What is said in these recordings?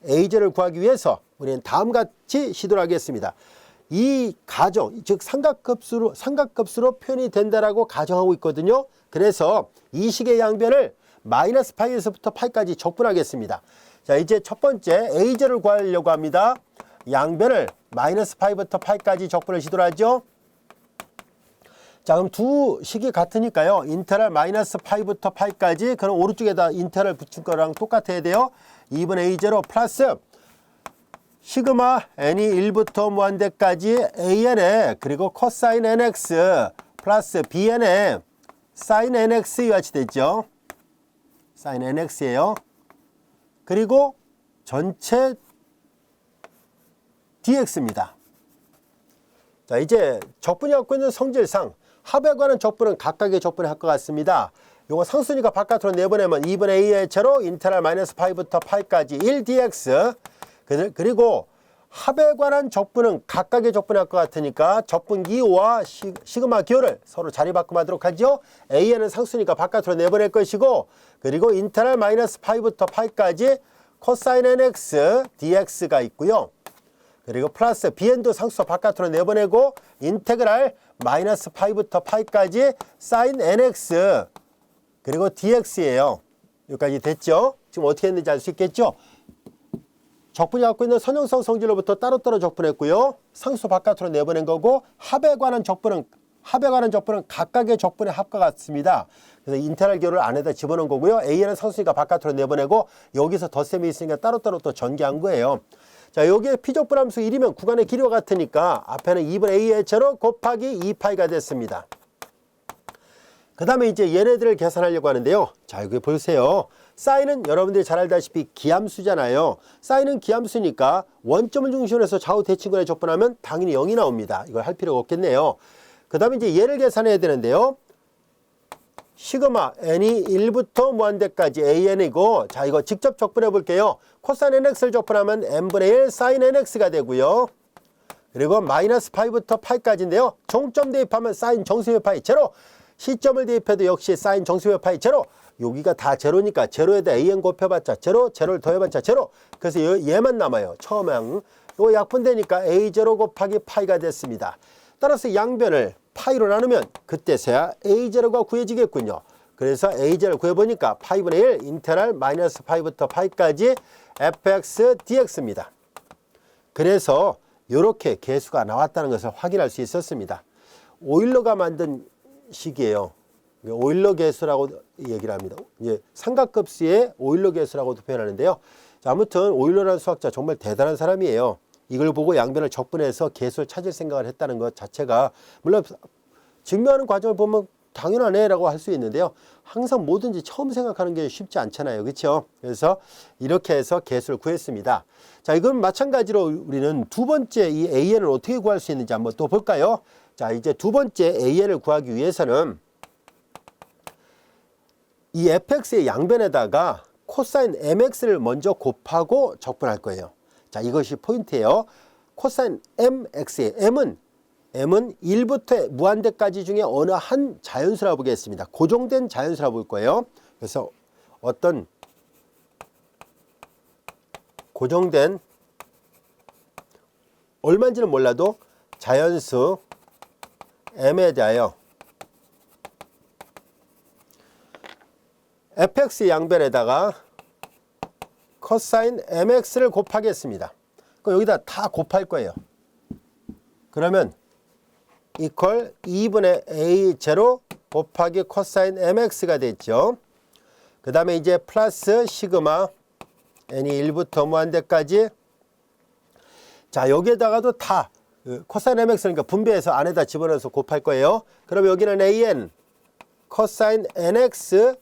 a0를 구하기 위해서 우리는 다음같이 시도를 하겠습니다. 이 가정, 즉 삼각급수로 표현이 된다라고 가정하고 있거든요. 그래서 이 식의 양변을 마이너스 파이에서부터 파이까지 적분하겠습니다. 자, 이제 첫 번째 a0를 구하려고 합니다. 양변을 마이너스 파이부터 파이까지 적분을 시도를 하죠. 자, 그럼 두 식이 같으니까요. 인테그랄 마이너스 파이부터 파이까지, 그럼 오른쪽에다 인테그랄 붙인 거랑 똑같아야 돼요. 2분의 a0 플러스 시그마 n이 1부터 무한대까지 an에 그리고 코사인 nx 플러스 bn에 사인 nx 이 같이 됐죠. 사인 nx예요. 그리고 전체 dx입니다. 자, 이제 적분이 갖고 있는 성질상 합에 관한 적분은 각각의 적분을 할 것 같습니다. 요거 상수니까 바깥으로 내보내면 2분의 a의 제로 인테그랄 마이너스 파이부터 파이까지 1dx, 그리고 합에 관한 적분은 각각의 적분을 할 것 같으니까 적분 기호와 시그마 기호를 서로 자리 바꿈하도록 하죠. a는 상수니까 바깥으로 내보낼 것이고, 그리고 인테그랄 마이너스 파이부터 파이까지 코사인 nx dx가 있고요. 그리고 플러스 bn도 상수 바깥으로 내보내고 인테그랄 마이너스 파이부터 파이까지 사인 nx 그리고 dx예요. 여기까지 됐죠? 지금 어떻게 했는지 알 수 있겠죠? 적분이 갖고 있는 선형성 성질로부터 따로따로 적분했고요. 상수 바깥으로 내보낸 거고, 합에 관한 적분은 각각의 적분의 합과 같습니다. 그래서 인테그랄 기호를 안에다 집어넣은 거고요. a는 상수니까 바깥으로 내보내고, 여기서 덧셈이 있으니까 따로따로 또 전개한 거예요. 자, 여기에 피적분함수 1이면 구간의 길이와 같으니까 앞에는 2분의 a의 제로 곱하기 2파이가 됐습니다. 그 다음에 이제 얘네들을 계산하려고 하는데요. 자, 여기 보세요. 사인은 여러분들이 잘 알다시피 기함수잖아요. 사인은 기함수니까 원점을 중심으로 해서 좌우 대칭근에 적분하면 당연히 0이 나옵니다. 이걸 할 필요가 없겠네요. 그 다음에 이제 얘를 계산해야 되는데요. 시그마 n이 1부터 무한대까지 an이고, 자, 이거 직접 적분해 볼게요. 코사인 nx를 적분하면 n분의 1 사인 nx가 되고요. 그리고 마이너스 파이부터 파이까지인데요. 종점 대입하면 사인 정수의 파이 제로, 시점을 대입해도 역시 사인 정수의 파이 제로. 여기가 다 제로니까 제로에다 an 곱해봤자 제로, 제로를 더해봤자 제로. 그래서 얘만 남아요. 처음에 이거 약분되니까 a0 곱하기 파이가 됐습니다. 따라서 양변을 파이로 나누면 그때서야 a0가 구해지겠군요. 그래서 a0를 구해보니까 파이분의 1 인테그랄 마이너스 파이부터 파이까지 fx dx입니다. 그래서 이렇게 계수가 나왔다는 것을 확인할 수 있었습니다. 오일러가 만든 식이에요. 오일러 계수라고 얘기를 합니다. 삼각급수의 오일러 계수라고도 표현하는데요. 자, 아무튼 오일러라는 수학자 정말 대단한 사람이에요. 이걸 보고 양변을 적분해서 계수를 찾을 생각을 했다는 것 자체가, 물론 증명하는 과정을 보면 당연하네 라고 할 수 있는데요. 항상 뭐든지 처음 생각하는 게 쉽지 않잖아요. 그렇죠? 그래서 이렇게 해서 계수를 구했습니다. 자, 이건 마찬가지로 우리는 두 번째 이 an을 어떻게 구할 수 있는지 한번 또 볼까요? 자, 이제 두 번째 an을 구하기 위해서는 이 fx의 양변에다가 코사인 mx를 먼저 곱하고 적분할 거예요. 자, 이것이 포인트예요. 코사인 mx의 m은 1부터 무한대까지 중에 어느 한 자연수라고 보겠습니다. 고정된 자연수라고 볼 거예요. 그래서 어떤 고정된 얼마인지는 몰라도 자연수 m에 대하여 fx 양변에다가 코사인 mx를 곱하겠습니다. 그럼 여기다 다 곱할 거예요. 그러면 이퀄 2분의 a0 곱하기 코사인 mx가 됐죠. 그 다음에 이제 플러스 시그마 n이 1부터 무한대까지, 자, 여기에다가도 다 코사인 mx니까 분배해서 안에다 집어넣어서 곱할 거예요. 그럼 여기는 an 코사인 nx,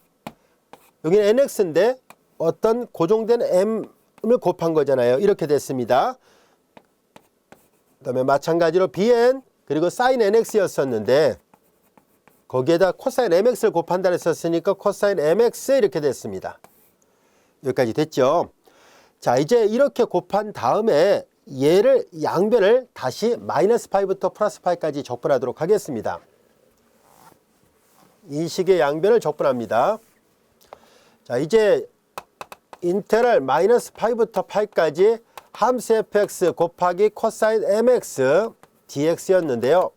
여기는 nx인데 어떤 고정된 m을 곱한 거잖아요. 이렇게 됐습니다. 그 다음에 마찬가지로 bn 그리고 사인 nx였었는데 거기에다 코사인 mx를 곱한다 했었으니까 코사인 mx 이렇게 됐습니다. 여기까지 됐죠. 자, 이제 이렇게 곱한 다음에 얘를 양변을 다시 마이너스 파이부터 플러스 파이까지 적분하도록 하겠습니다. 이 식의 양변을 적분합니다. 자, 이제 인테그랄 마이너스 파이부터 파이까지 함수 fx 곱하기 코사인 mx dx였는데요.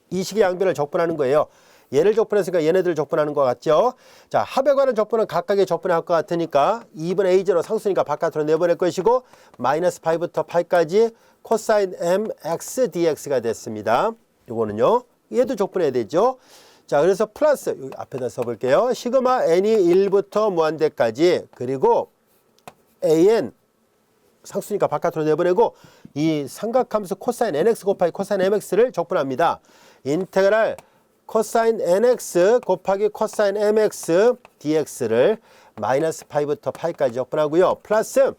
이 식의 양변을 적분하는 거예요. 얘를 적분했으니까 얘네들을 적분하는 것 같죠. 자, 합에 관한 적분은 각각의 적분할 것 같으니까 2분의 a0 상수니까 바깥으로 내보낼 것이고 마이너스 파이부터 파이까지 코사인 mx dx가 됐습니다. 요거는요. 얘도 적분해야 되죠. 자, 그래서 플러스 여기 앞에다 써볼게요. 시그마 n이 1부터 무한대까지 그리고 an 상수니까 바깥으로 내보내고 이 삼각함수 코사인 nx 곱하기 코사인 mx를 적분합니다. 인테그랄 코사인 nx 곱하기 코사인 mx dx를 마이너스 파이부터 파이까지 적분하고요. 플러스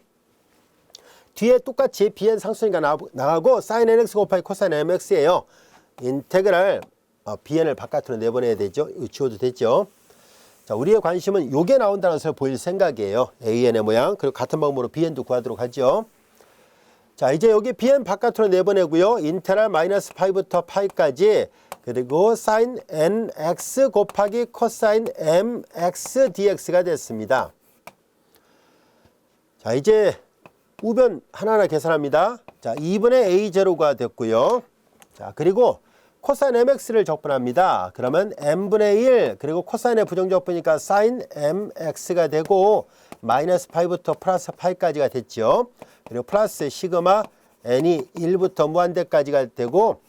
뒤에 똑같이 bn 상수니까 나가고 사인 nx 곱하기 코사인 mx예요. 인테그랄 bn을 바깥으로 내보내야 되죠. 이거 지워도 되죠. 자, 우리의 관심은 요게 나온다는 것을 보일 생각이에요. an의 모양. 그리고 같은 방법으로 bn도 구하도록 하죠. 자, 이제 여기 bn 바깥으로 내보내고요. 인테그랄 마이너스 파이부터 파이까지 그리고 사인 nx 곱하기 코사인 mx dx가 됐습니다. 자, 이제 우변 하나하나 계산합니다. 자, 2분의 a0가 됐고요. 자, 그리고 코사인 mx를 적분합니다. 그러면 n분의 1 그리고 코사인의 부정적분이니까 사인 mx가 되고 마이너스 파이부터 플러스 파이까지가 됐죠. 그리고 플러스 시그마 n이 1부터 무한대까지가 되고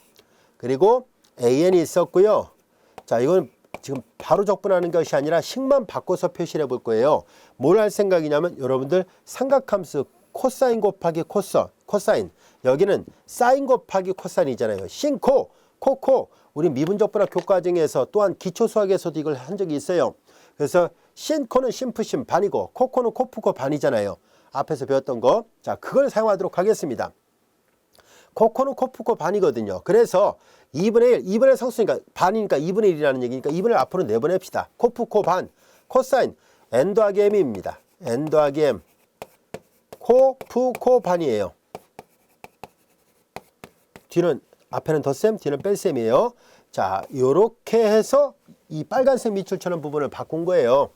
그리고 an이 있었고요. 자, 이건 지금 바로 적분하는 것이 아니라 식만 바꿔서 표시를 해볼 거예요. 뭘 할 생각이냐면 여러분들 삼각함수 코사인 곱하기 코사인 여기는 사인 곱하기 코사인이잖아요. 신코 코코 우리 미분적분학 교과정에서 또한 기초수학에서도 이걸 한 적이 있어요. 그래서 신코는 신프신 반이고 코코는 코프코 반이잖아요. 앞에서 배웠던 거. 자, 그걸 사용하도록 하겠습니다. 코코는 코프코 반이거든요. 그래서 2분의 1, 2분의 상수니까 반이니까 2분의 1이라는 얘기니까 2분의 1 앞으로 내보냅시다. 코프코 반, 코사인 n 더하기 m입니다. n 더하기 m 코프코 반이에요. 뒤는 앞에는 덧셈, 뒤는 뺄셈이에요. 자, 요렇게 해서 이 빨간색 밑줄처럼 부분을 바꾼 거예요.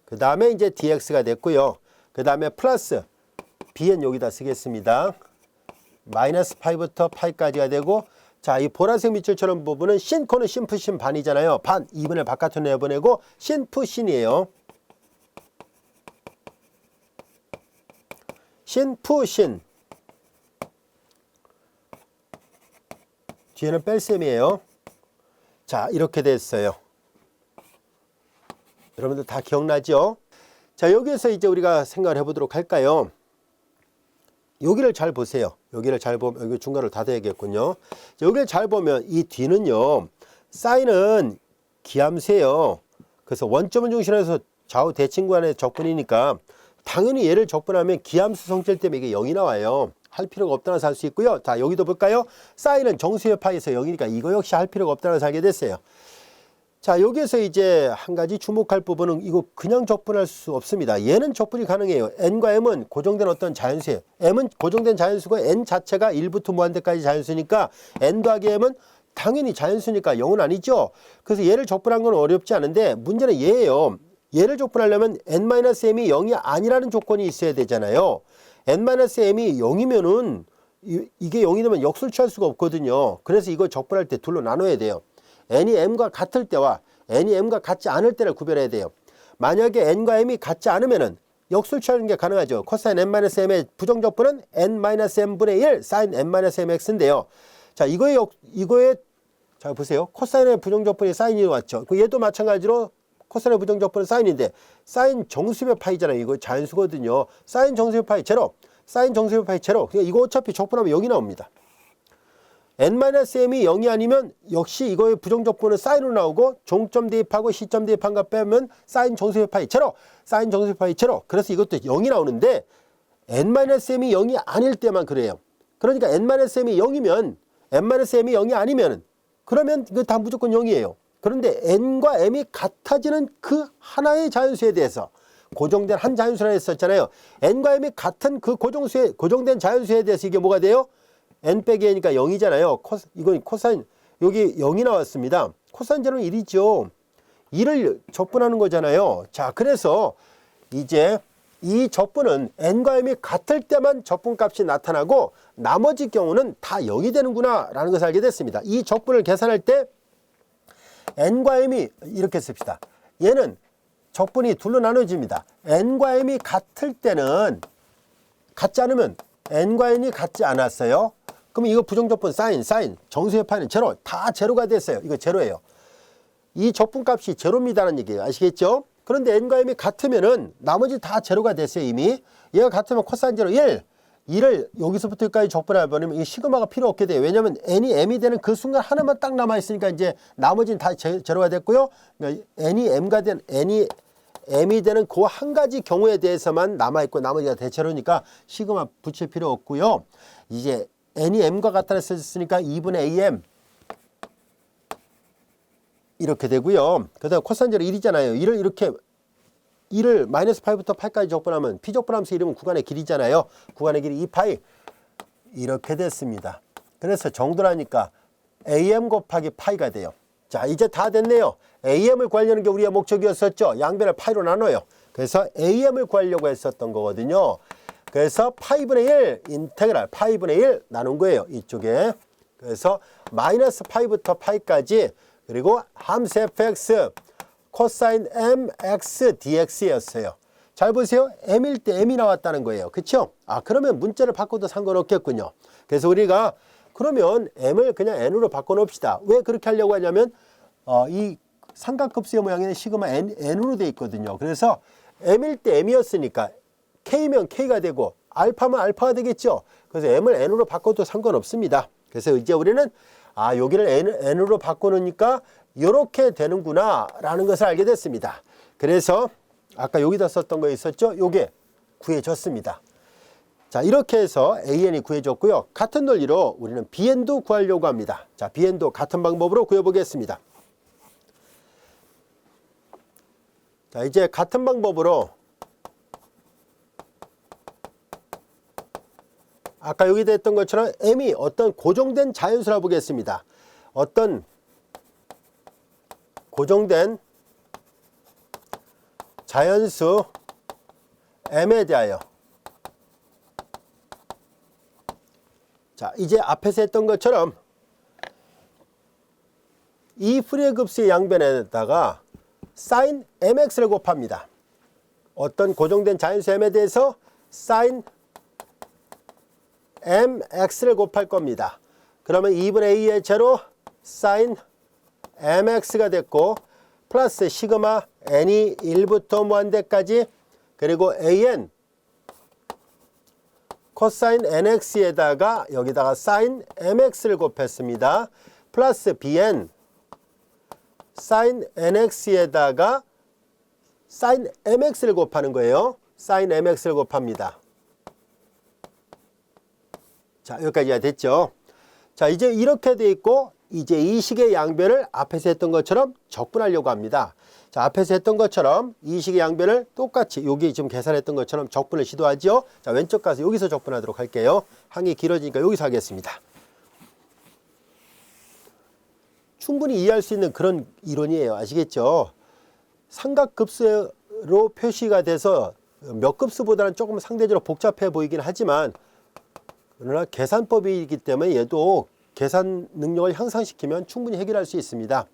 그 다음에 이제 dx가 됐고요. 그 다음에 플러스 bn 여기다 쓰겠습니다. 마이너스 파이부터 파이까지가 되고 자, 이 보라색 밑줄처럼 부분은 신코는 신프신 반이잖아요. 반, 2분의 바깥으로 내보내고 신프신이에요. 신푸신 뒤에는 뺄셈이에요. 자, 이렇게 됐어요. 여러분들 다 기억나죠? 자, 여기에서 이제 우리가 생각을 해보도록 할까요? 여기를 잘 보세요. 여기를 잘 보면 여기 중간을 닫아야겠군요. 자, 여기를 잘 보면 이 뒤는요. 사인은 기함수예요. 그래서 원점을 중심으로 해서 좌우 대칭구간의 적분이니까 당연히 얘를 적분하면 기함수 성질 때문에 이게 0이 나와요. 할 필요가 없다는 것을 알 수 있고요. 자, 여기도 볼까요? 사인은 정수의 파에서 0이니까 이거 역시 할 필요가 없다는 것을 알게 됐어요. 자, 여기에서 이제 한 가지 주목할 부분은 이거 그냥 적분할 수 없습니다. 얘는 적분이 가능해요. n과 m은 고정된 어떤 자연수예요. m은 고정된 자연수고 n 자체가 1부터 무한대까지 자연수니까 n 더하기 m은 당연히 자연수니까 0은 아니죠. 그래서 얘를 적분한 건 어렵지 않은데 문제는 얘예요. 얘를 적분하려면 n-m이 0이 아니라는 조건이 있어야 되잖아요. n-m이 0이면은 이게 0이 되면 역수를 취할 수가 없거든요. 그래서 이거 적분할 때 둘로 나눠야 돼요. n이 m과 같을 때와 n이 m과 같지 않을 때를 구별해야 돼요. 만약에 n과 m이 같지 않으면은 역수를 취하는 게 가능하죠. 코사인 n-m의 부정적분은 n-m분의 1 사인 n-mx인데요. 자, 이거에 자, 보세요. 코사인의 부정적분이 사인이 왔죠. 얘도 마찬가지로 코사인의 부정적분은 사인인데 사인 정수의 파이잖아요. 이거 자연수거든요. 사인 정수의 파이 제로, 사인 정수의 파이 제로. 이거 어차피 적분하면 0이 나옵니다. n-m이 0이 아니면 역시 이거의 부정적분은 사인으로 나오고 종점 대입하고 시점 대입한 거 빼면 사인 정수의 파이 제로, 사인 정수의 파이 제로. 그래서 이것도 0이 나오는데 n-m이 0이 아닐 때만 그래요. 그러니까 n-m이 0이면 n-m이 0이 아니면 그러면 이거 다 무조건 0이에요. 그런데 n과 m이 같아지는 그 하나의 자연수에 대해서 고정된 한 자연수라 했었잖아요. n과 m이 같은 그 고정된 자연수에 대해서 이게 뭐가 돼요? n 빼기 n이니까 0이잖아요. 이건 코사인 여기 0이 나왔습니다. 코사인 제로는 1이죠. 1을 적분하는 거잖아요. 자, 그래서 이제 이 적분은 n과 m이 같을 때만 적분값이 나타나고 나머지 경우는 다 0이 되는구나 라는 것을 알게 됐습니다. 이 적분을 계산할 때 n과 m이 이렇게 씁시다. 얘는 적분이 둘로 나눠집니다. n과 m이 같을 때는 같지 않으면 n과 n이 같지 않았어요. 그럼 이거 부정적분 사인 정수의 파이는 제로, 다 제로가 됐어요. 이거 제로예요. 이 적분값이 제로입니다는 얘기예요. 아시겠죠? 그런데 n과 m이 같으면은 나머지 다 제로가 됐어요. 이미 얘가 같으면 코사인 제로 1을 여기서부터 여기까지 적분해버리면 이 시그마가 필요 없게 돼요. 왜냐하면 n이 m이 되는 그 순간 하나만 딱 남아있으니까 이제 나머지는 다 제로가 됐고요. 그러니까 n이 m이 되는 그 한 가지 경우에 대해서만 남아있고 나머지가 대체로니까 시그마 붙일 필요 없고요. 이제 n이 m과 같다 했으니까 2분의 am 이렇게 되고요. 그 다음 코사인 제로 1이잖아요. 1을 이렇게 1을 마이너스 파이부터 파이까지 적분하면 피적분함수 이름은 구간의 길이잖아요. 구간의 길이 2파이 이렇게 됐습니다. 그래서 정도라니까 am 곱하기 파이가 돼요. 자, 이제 다 됐네요. am을 구하려는 게 우리의 목적이었었죠. 양변을 파이로 나눠요. 그래서 am을 구하려고 했었던 거거든요. 그래서 파이분의 1 인테그랄 파이분의 1 나눈 거예요. 이쪽에. 그래서 마이너스 파이부터 파이까지 그리고 함수 fx 코사인 mx dx였어요. 잘 보세요. m일 때 m이 나왔다는 거예요. 그렇죠? 그러면 문자를 바꿔도 상관없겠군요. 그래서 우리가 그러면 m을 그냥 n으로 바꿔놓읍시다. 왜 그렇게 하려고 하냐면 이 삼각급수의 모양에는 시그마 n으로 돼 있거든요. 그래서 m일 때 m이었으니까 k면 k가 되고 알파면 알파가 되겠죠. 그래서 m을 n으로 바꿔도 상관없습니다. 그래서 이제 우리는 여기를 n으로 바꿔놓으니까 이렇게 되는구나 라는 것을 알게 됐습니다. 그래서 아까 여기다 썼던 거 있었죠? 요게 구해졌습니다. 자, 이렇게 해서 an이 구해졌고요. 같은 논리로 우리는 bn도 구하려고 합니다. 자, bn도 같은 방법으로 구해보겠습니다. 자, 이제 같은 방법으로 아까 여기다 했던 것처럼 m이 어떤 고정된 자연수라 보겠습니다. 어떤 고정된 자연수 m에 대하여 자, 이제 앞에서 했던 것처럼 이 프리의 급수의 양변에다가 sin mx를 곱합니다. 어떤 고정된 자연수 m에 대해서 sin mx를 곱할 겁니다. 그러면 2분의 a의 제로 sin mx가 됐고 플러스 시그마 n이 1부터 무한대까지 그리고 an 코사인 nx에다가 여기다가 sin mx를 곱했습니다. 플러스 bn sin nx에다가 sin mx를 곱하는 거예요. sin mx를 곱합니다. 자, 여기까지가 됐죠. 자, 이제 이렇게 돼 있고 이제 이 식의 양변을 앞에서 했던 것처럼 적분하려고 합니다. 자, 앞에서 했던 것처럼 이 식의 양변을 똑같이 여기 지금 계산했던 것처럼 적분을 시도하죠. 자, 왼쪽 가서 여기서 적분하도록 할게요. 항이 길어지니까 여기서 하겠습니다. 충분히 이해할 수 있는 그런 이론이에요. 아시겠죠? 삼각급수로 표시가 돼서 몇 급수보다는 조금 상대적으로 복잡해 보이긴 하지만 그러나 계산법이기 때문에 얘도 계산 능력을 향상시키면 충분히 해결할 수 있습니다.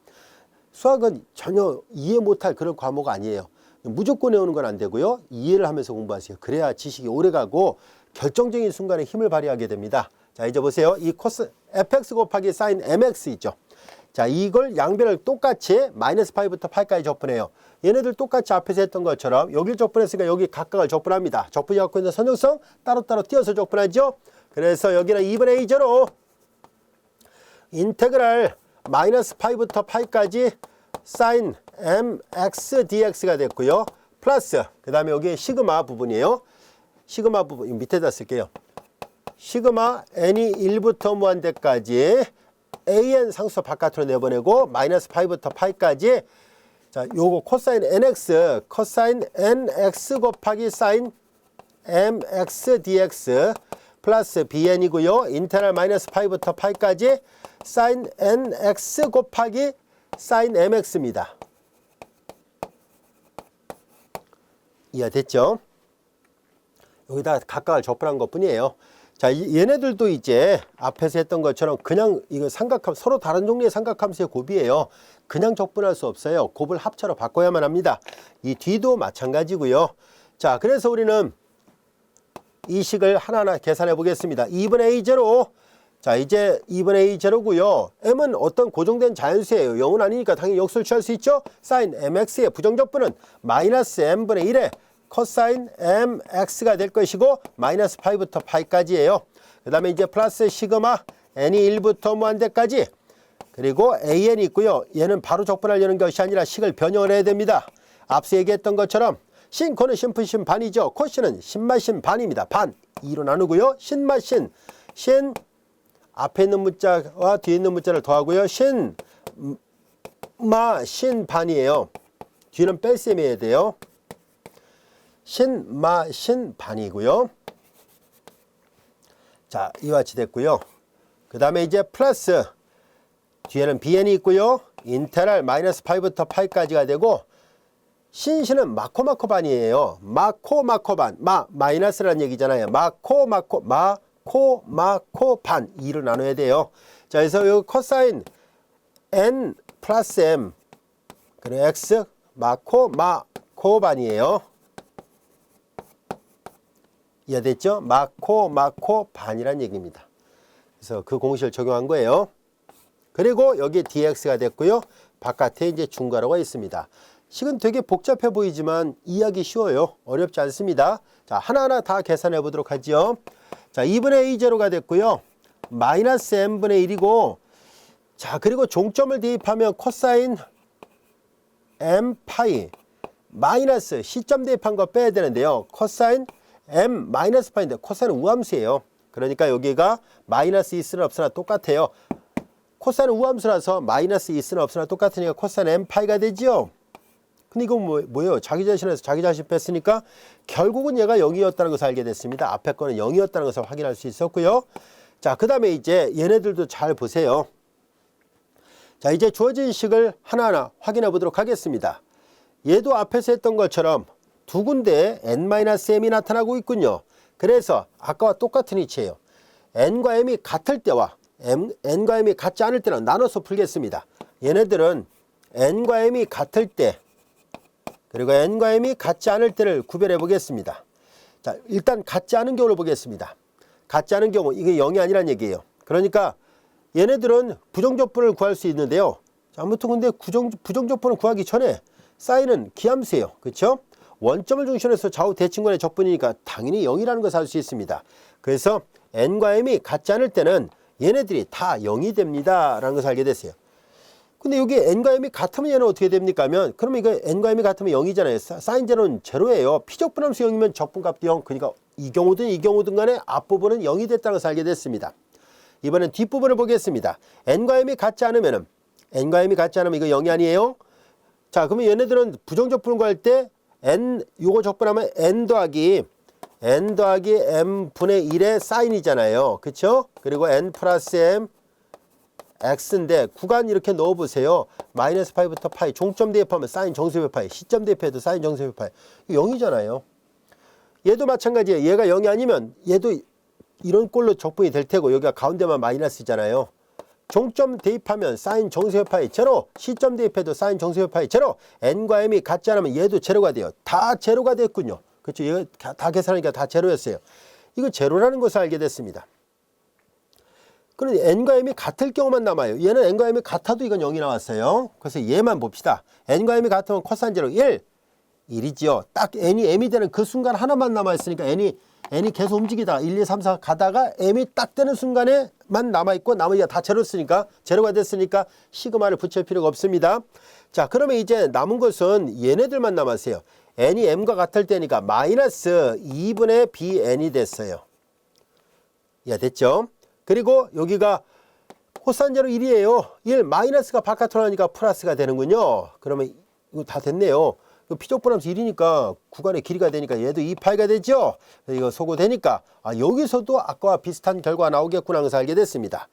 수학은 전혀 이해 못할 그런 과목 아니에요. 무조건 외우는 건 안 되고요. 이해를 하면서 공부하세요. 그래야 지식이 오래가고 결정적인 순간에 힘을 발휘하게 됩니다. 자, 이제 보세요. 이 코스 fx 곱하기 sin mx 있죠. 자, 이걸 양변을 똑같이 마이너스 파이부터 파이까지 적분해요. 얘네들 똑같이 앞에서 했던 것처럼 여기를 적분했으니까 여기 각각을 적분합니다. 적분이 갖고 있는 선형성 따로따로 띄어서 적분하죠. 그래서 여기는 2분의 a제로 인테그랄 마이너스 파이부터 파이까지 sin mx dx가 됐고요. 플러스 그 다음에 여기 시그마 부분이에요. 시그마 부분 밑에다 쓸게요. 시그마 n이 1부터 무한대까지 an 상수 바깥으로 내보내고 마이너스 파이부터 파이까지 자, 요거 코사인 nx 코사인 nx 곱하기 sin mx dx 플러스 bn이고요. 인테그랄 마이너스 파이부터 파이까지 sin nx 곱하기 sin mx입니다. 이해됐죠? 여기다 각각을 접근한 것 뿐이에요. 자, 얘네들도 이제 앞에서 했던 것처럼 그냥 이거 삼각함, 서로 다른 종류의 삼각함수의 곱이에요. 그냥 적분할 수 없어요. 곱을 합차로 바꿔야만 합니다. 이 뒤도 마찬가지고요. 자, 그래서 우리는 이 식을 하나하나 계산해 보겠습니다. 2분의 A0. 자, 이제 2분의 A0고요. m은 어떤 고정된 자연수예요. 0은 아니니까 당연히 역수를 취할 수 있죠. sin mx의 부정적분은 마이너스 m분의 1에 코사인 mx가 될 것이고 마이너스 파이부터 파이까지예요. 그 다음에 이제 플러스 시그마 n이 1부터 무한대까지, 그리고 an이 있고요. 얘는 바로 적분하려는 것이 아니라 식을 변형을 해야 됩니다. 앞서 얘기했던 것처럼 신, 코는 신푼신 반이죠. 코신은 신마신 반입니다. 반 2로 나누고요. 신마신, 신 앞에 있는 문자와 뒤에 있는 문자를 더하고요. 신, 마, 신 반이에요. 뒤는 뺄셈 해야 돼요. 신, 마, 신 반이고요. 자, 이와 같이 됐고요. 그 다음에 이제 플러스 뒤에는 bn이 있고요. 인테랄 마이너스 파이부터 파이까지가 되고, 신신은 마코 반이에요. 마코 반, 마이너스라는 얘기잖아요. 마코 반 2로 나눠야 돼요. 자, 그래서 여기 코사인 n 플러스 m 그리고 x 마코 반이에요. 이해됐죠? 마코 반이란 얘기입니다. 그래서 그 공식을 적용한 거예요. 그리고 여기 dx가 됐고요. 바깥에 이제 중괄호가 있습니다. 식은 되게 복잡해 보이지만 이해하기 쉬워요. 어렵지 않습니다. 자, 하나하나 다 계산해 보도록 하죠. 자, 2분의 a0가 됐고요. 마이너스 m분의 1이고, 자, 그리고 종점을 대입하면 코사인 m 파이 마이너스 시점 대입한 거 빼야 되는데요. 코사인 m 마이너스 파인데 코사인은 우함수예요. 그러니까 여기가 마이너스 있으나 없으나 똑같아요. 코사인은 우함수라서 마이너스 있으나 없으나 똑같으니까 코사인 m 파이가 되죠. 근데 이건 뭐예요? 자기 자신에서 자기 자신 뺐으니까 결국은 얘가 0이었다는 것을 알게 됐습니다. 앞에 거는 0이었다는 것을 확인할 수 있었고요. 자, 그 다음에 이제 얘네들도 잘 보세요. 자, 이제 주어진 식을 하나하나 확인해 보도록 하겠습니다. 얘도 앞에서 했던 것처럼 두 군데에 n-m이 나타나고 있군요. 그래서 아까와 똑같은 위치예요. n과 m이 같을 때와 n과 m이 같지 않을 때는 나눠서 풀겠습니다. 얘네들은 n과 m이 같을 때 그리고 n과 m이 같지 않을 때를 구별해 보겠습니다. 자, 일단 같지 않은 경우를 보겠습니다. 같지 않은 경우, 이게 0이 아니란 얘기예요. 그러니까 얘네들은 부정적분을 구할 수 있는데요. 자, 아무튼 근데 부정적분을 구하기 전에 사인은 기함수예요. 그렇죠? 원점을 중심으로 해서 좌우 대칭관의 적분이니까 당연히 0이라는 것을 알 수 있습니다. 그래서 n과 m이 같지 않을 때는 얘네들이 다 0이 됩니다 라는 것을 알게 됐어요. 근데 여기 n과 m이 같으면 얘는 어떻게 됩니까 하면, 그러면 이거 n과 m이 같으면 0이잖아요. 사인 제로는 제로예요. 피적분함수 0이면 적분값도 0. 그러니까 이 경우든 간에 앞부분은 0이 됐다는 것을 알게 됐습니다. 이번엔 뒷부분을 보겠습니다. n과 m이 같지 않으면 이거 0이 아니에요. 자, 그러면 얘네들은 부정적분을 구할 때 n 요거 적분하면 n 더하기 m분의 1의 사인이잖아요. 그쵸? 그리고 n 플러스 m x인데 구간 이렇게 넣어보세요. 마이너스 파이부터 파이, 종점 대입하면 사인 정수의 파이, 시점 대입해도 사인 정수의 파이. 0이잖아요. 얘도 마찬가지예요. 얘가 0이 아니면 얘도 이런 꼴로 적분이 될 테고, 여기가 가운데만 마이너스잖아요. 종점 대입하면 사인 정수의 파이 제로, 시점 대입해도 사인 정수의 파이 제로, n과 m이 같지 않으면 얘도 제로가 돼요. 다 제로가 됐군요. 그렇죠? 얘가 다 계산하니까 다 제로였어요. 이거 제로라는 것을 알게 됐습니다. 그런데 n과 m이 같을 경우만 남아요. 얘는 n과 m이 같아도 이건 0이 나왔어요. 그래서 얘만 봅시다. n과 m이 같으면 코사인 제로 1이지요. 딱 n이 m이 되는 그 순간 하나만 남아있으니까 n이 계속 움직이다가 1, 2, 3, 4 가다가 m이 딱 되는 순간에만 남아있고 나머지가 다 제로가 됐으니까 시그마를 붙일 필요가 없습니다. 자, 그러면 이제 남은 것은 얘네들만 남았어요. n이 m과 같을 때니까 마이너스 2분의 bn이 됐어요. 이해됐죠? 그리고 여기가 코사인 제로 1이에요. 1 마이너스가 바깥으로 나니까 플러스가 되는군요. 그러면 이거 다 됐네요. 피적분함수 1이니까 구간의 길이가 되니까 얘도 2파이가 되죠. 이거 소거되니까 여기서도 아까와 비슷한 결과가 나오겠구나 하는 것을 알게 됐습니다.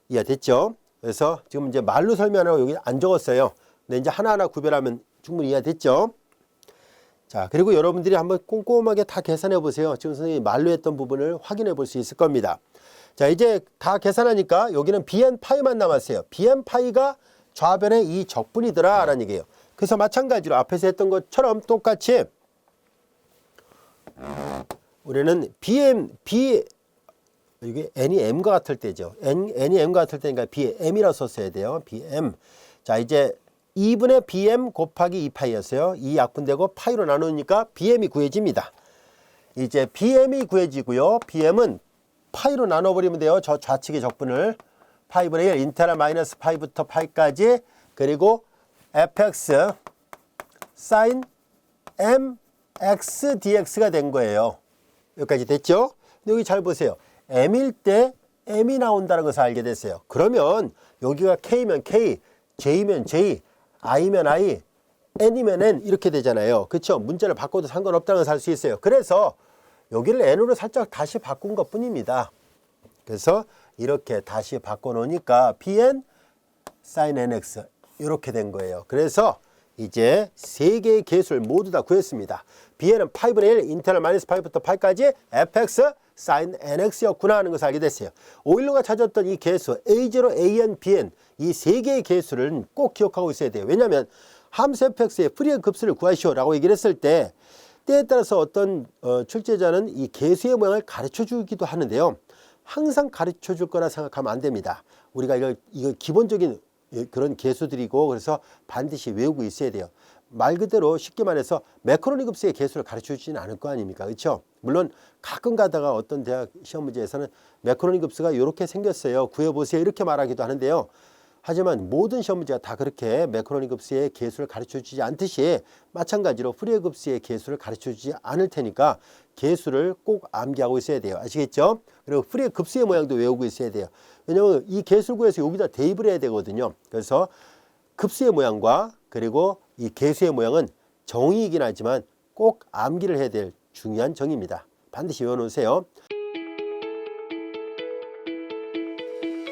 이해됐죠? 그래서 지금 이제 말로 설명하고 여기 안 적었어요. 근데 이제 하나하나 구별하면 충분히 이해됐죠? 자, 그리고 여러분들이 한번 꼼꼼하게 다 계산해 보세요. 지금 선생님이 말로 했던 부분을 확인해 볼 수 있을 겁니다. 자, 이제 다 계산하니까 여기는 bn파이만 남았어요. bn파이가 좌변의 이 적분이더라 라는 얘기예요. 그래서 마찬가지로 앞에서 했던 것처럼 똑같이 우리는 이게 n이 m과 같을 때죠. n이 m과 같을 때니까 bm이라고 썼어야 돼요. bm. 자, 이제 2분의 bm 곱하기 2파이였어요. 이 약분되고 파이로 나누니까 bm이 구해집니다. 이제 bm이 구해지고요. bm은 파이로 나눠버리면 돼요. 저 좌측의 적분을 파이분의 1 인테그랄 마이너스 파이부터 파이까지 그리고 fx sin mx dx가 된 거예요. 여기까지 됐죠? 근데 여기 잘 보세요. m일 때 m이 나온다는 것을 알게 됐어요. 그러면 여기가 k면 k, j면 j, i면 i, n이면 n 이렇게 되잖아요. 그렇죠? 문자를 바꿔도 상관없다는 것을 알 수 있어요. 그래서 여기를 n으로 살짝 다시 바꾼 것 뿐입니다. 그래서 이렇게 다시 바꿔놓으니까 bn sin nx 이렇게 된 거예요. 그래서 이제 세 개의 계수를 모두 다 구했습니다. bn은 8분의 1 인테그랄 마이너스 파이부터 파이까지 fx sin nx였구나 하는 것을 알게 됐어요. 오일러가 찾았던 이 계수 a0, an, bn 이 세 개의 계수를 꼭 기억하고 있어야 돼요. 왜냐하면 함수 fx의 프리의 급수를 구하시오라고 얘기를 했을 때 때에 따라서 어떤 출제자는 이 계수의 모양을 가르쳐 주기도 하는데요. 항상 가르쳐 줄 거라 생각하면 안 됩니다. 우리가 이거 기본적인 그런 계수들이고 그래서 반드시 외우고 있어야 돼요. 말 그대로 쉽게 말해서 매크로니 급수의 계수를 가르쳐 주지는 않을 거 아닙니까? 그렇죠? 물론 가끔 가다가 어떤 대학 시험 문제에서는 매크로니 급수가 이렇게 생겼어요. 구해보세요. 이렇게 말하기도 하는데요. 하지만 모든 시험 문제가 다 그렇게 매크로니 급수의 계수를 가르쳐 주지 않듯이 마찬가지로 프리에 급수의 계수를 가르쳐 주지 않을 테니까 계수를 꼭 암기하고 있어야 돼요. 아시겠죠? 그리고 프리에 급수의 모양도 외우고 있어야 돼요. 왜냐하면 이 계수를 구해서 여기다 대입을 해야 되거든요. 그래서 급수의 모양과 그리고 이 계수의 모양은 정의이긴 하지만 꼭 암기를 해야 될 중요한 정의입니다. 반드시 외워놓으세요.